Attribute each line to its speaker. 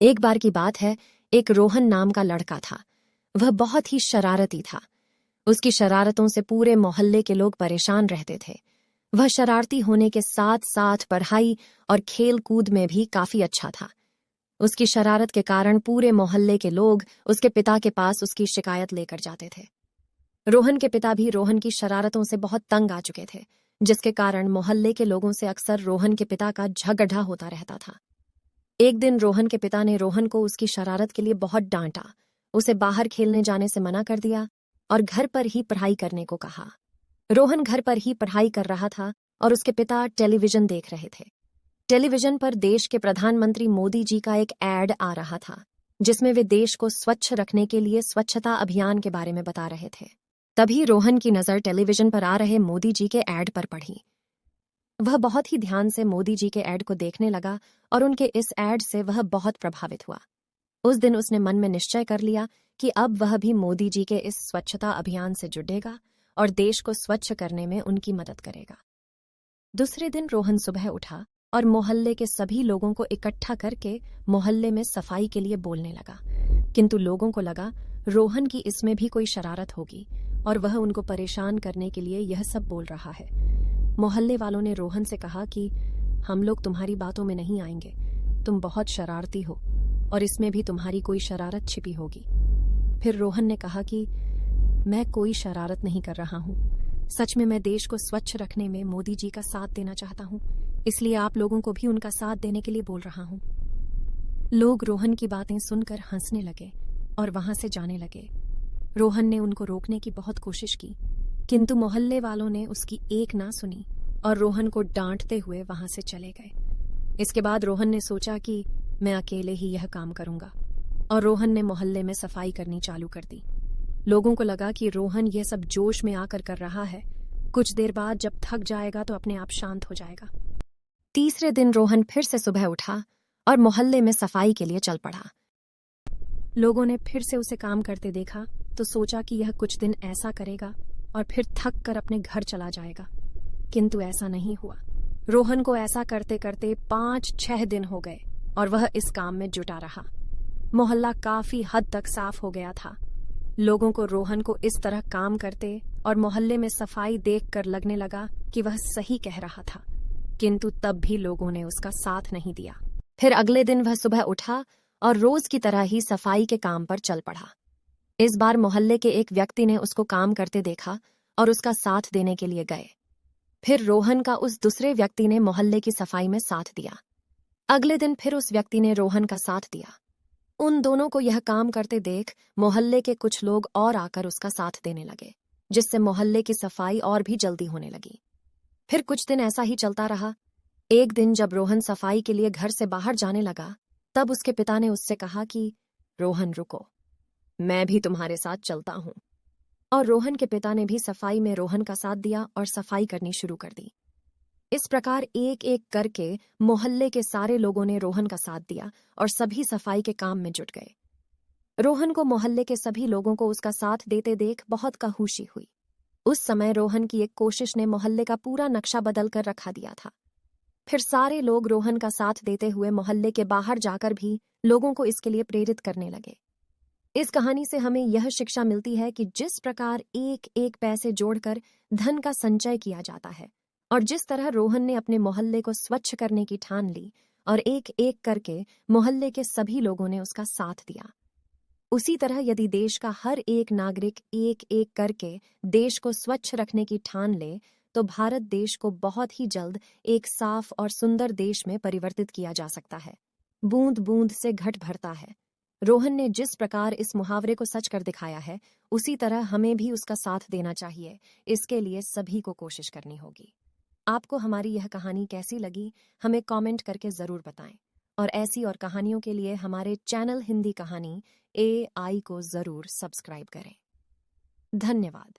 Speaker 1: एक बार की बात है, एक रोहन नाम का लड़का था। वह बहुत ही शरारती था। उसकी शरारतों से पूरे मोहल्ले के लोग परेशान रहते थे। वह शरारती होने के साथ साथ पढ़ाई और खेल कूद में भी काफी अच्छा था। उसकी शरारत के कारण पूरे मोहल्ले के लोग उसके पिता के पास उसकी शिकायत लेकर जाते थे। रोहन के पिता भी रोहन की शरारतों से बहुत तंग आ चुके थे, जिसके कारण मोहल्ले के लोगों से अक्सर रोहन के पिता का झगड़ा होता रहता था। एक दिन रोहन के पिता ने रोहन को उसकी शरारत के लिए बहुत डांटा। उसे बाहर खेलने जाने से मना कर दिया और घर पर ही पढ़ाई करने को कहा। रोहन घर पर ही पढ़ाई कर रहा था और उसके पिता टेलीविजन देख रहे थे। टेलीविजन पर देश के प्रधानमंत्री मोदी जी का एक एड आ रहा था, जिसमें वे देश को स्वच्छ रखने के लिए स्वच्छता अभियान के बारे में बता रहे थे। तभी रोहन की नजर टेलीविजन पर आ रहे मोदी जी के एड पर पड़ी। वह बहुत ही ध्यान से मोदी जी के एड को देखने लगा और उनके इस एड से वह बहुत प्रभावित हुआ। उस दिन उसने मन में निश्चय कर लिया कि अब वह भी मोदी जी के इस स्वच्छता अभियान से जुड़ेगा और देश को स्वच्छ करने में उनकी मदद करेगा। दूसरे दिन रोहन सुबह उठा और मोहल्ले के सभी लोगों को इकट्ठा करके मोहल्ले में सफाई के लिए बोलने लगा। किंतु लोगों को लगा रोहन की इसमें भी कोई शरारत होगी और वह उनको परेशान करने के लिए यह सब बोल रहा है। मोहल्ले वालों ने रोहन से कहा कि हम लोग तुम्हारी बातों में नहीं आएंगे, तुम बहुत शरारती हो और इसमें भी तुम्हारी कोई शरारत छिपी होगी। फिर रोहन ने कहा कि मैं कोई शरारत नहीं कर रहा हूँ, सच में मैं देश को स्वच्छ रखने में मोदी जी का साथ देना चाहता हूँ, इसलिए आप लोगों को भी उनका साथ देने के लिए बोल रहा हूँ। लोग रोहन की बातें सुनकर हंसने लगे और वहां से जाने लगे। रोहन ने उनको रोकने की बहुत कोशिश की, किंतु मोहल्ले वालों ने उसकी एक ना सुनी और रोहन को डांटते हुए वहां से चले गए। इसके बाद रोहन ने सोचा कि मैं अकेले ही यह काम करूंगा और रोहन ने मोहल्ले में सफाई करनी चालू कर दी। लोगों को लगा कि रोहन यह सब जोश में आकर कर रहा है, कुछ देर बाद जब थक जाएगा तो अपने आप शांत हो जाएगा। तीसरे दिन रोहन फिर से सुबह उठा और मोहल्ले में सफाई के लिए चल पड़ा। लोगों ने फिर से उसे काम करते देखा तो सोचा कि यह कुछ दिन ऐसा करेगा और फिर थक कर अपने घर चला जाएगा, किंतु ऐसा नहीं हुआ। रोहन को ऐसा करते करते 5-6 दिन हो गए और वह इस काम में जुटा रहा। मोहल्ला काफी हद तक साफ हो गया था। लोगों को रोहन को इस तरह काम करते और मोहल्ले में सफाई देखकर लगने लगा कि वह सही कह रहा था, किंतु तब भी लोगों ने उसका साथ नहीं दिया। फिर अगले दिन वह सुबह उठा और रोज की तरह ही सफाई के काम पर चल पड़ा। इस बार मोहल्ले के एक व्यक्ति ने उसको काम करते देखा और उसका साथ देने के लिए गए। फिर रोहन का उस दूसरे व्यक्ति ने मोहल्ले की सफाई में साथ दिया। अगले दिन फिर उस व्यक्ति ने रोहन का साथ दिया। उन दोनों को यह काम करते देख मोहल्ले के कुछ लोग और आकर उसका साथ देने लगे, जिससे मोहल्ले की सफाई और भी जल्दी होने लगी। फिर कुछ दिन ऐसा ही चलता रहा। एक दिन जब रोहन सफाई के लिए घर से बाहर जाने लगा, तब उसके पिता ने उससे कहा कि रोहन रुको, मैं भी तुम्हारे साथ चलता हूं। और रोहन के पिता ने भी सफाई में रोहन का साथ दिया और सफाई करनी शुरू कर दी। इस प्रकार एक एक करके मोहल्ले के सारे लोगों ने रोहन का साथ दिया और सभी सफाई के काम में जुट गए। रोहन को मोहल्ले के सभी लोगों को उसका साथ देते देख बहुत खुशी हुई। उस समय रोहन की एक कोशिश ने मोहल्ले का पूरा नक्शा बदल कर रखा दिया था। फिर सारे लोग रोहन का साथ देते हुए मोहल्ले के बाहर जाकर भी लोगों को इसके लिए प्रेरित करने लगे। इस कहानी से हमें यह शिक्षा मिलती है कि जिस प्रकार एक एक पैसे जोड़कर धन का संचय किया जाता है और जिस तरह रोहन ने अपने मोहल्ले को स्वच्छ करने की ठान ली और एक एक करके मोहल्ले के सभी लोगों ने उसका साथ दिया, उसी तरह यदि देश का हर एक नागरिक एक एक करके देश को स्वच्छ रखने की ठान ले तो भारत देश को बहुत ही जल्द एक साफ और सुंदर देश में परिवर्तित किया जा सकता है। बूंद बूंद से घट भरता है। रोहन ने जिस प्रकार इस मुहावरे को सच कर दिखाया है, उसी तरह हमें भी उसका साथ देना चाहिए। इसके लिए सभी को कोशिश करनी होगी। आपको हमारी यह कहानी कैसी लगी, हमें कमेंट करके जरूर बताएं और ऐसी और कहानियों के लिए हमारे चैनल हिंदी कहानी AI को जरूर सब्सक्राइब करें। धन्यवाद।